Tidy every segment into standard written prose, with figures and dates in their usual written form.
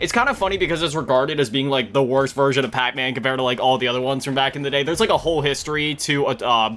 It's kind of funny because it's regarded as being like the worst version of Pac-Man compared to like all the other ones from back in the day. There's like a whole history to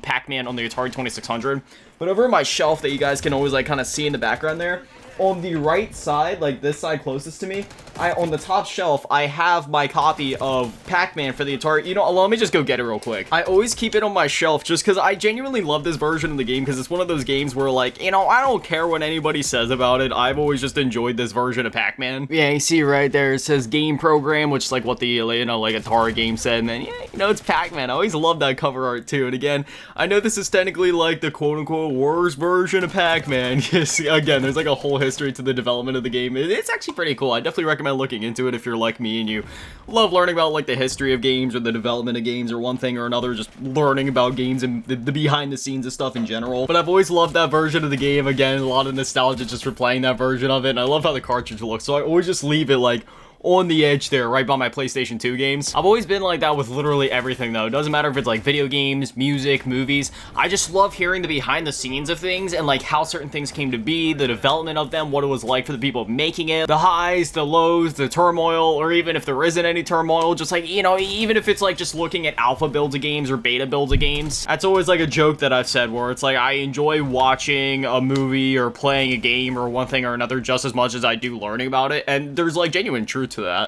Pac-Man on the Atari 2600. But over my shelf that you guys can always like kind of see in the background there, on the right side, like this side closest to me, on the top shelf, I have my copy of Pac-Man for the Atari. You know, let me just go get it real quick. I always keep it on my shelf just because I genuinely love this version of the game because it's one of those games where, like, you know, I don't care what anybody says about it. I've always just enjoyed this version of Pac-Man. Yeah, you see right there, it says game program, which is like what the, you know, like Atari game said. And then, yeah, you know, it's Pac-Man. I always love that cover art too. And again, I know this is technically like the quote-unquote worst version of Pac-Man. Yes, again, there's like a whole history to the development of the game. It's actually pretty cool. I definitely recommend looking into it if you're like me and you love learning about like the history of games or the development of games or one thing or another, just learning about games and the behind the scenes of stuff in general. But I've always loved that version of the game. Again, a lot of nostalgia just for playing that version of it, and I love how the cartridge looks, so I always just leave it like on the edge there, right by my PlayStation 2 games. I've always been like that with literally everything though. It doesn't matter if it's like video games, music, movies. I just love hearing the behind the scenes of things and like how certain things came to be, the development of them, what it was like for the people making it, the highs, the lows, the turmoil, or even if there isn't any turmoil, just like, you know, even if it's like just looking at alpha builds of games or beta builds of games. That's always like a joke that I've said where it's like I enjoy watching a movie or playing a game or one thing or another just as much as I do learning about it, and there's like genuine truth to that.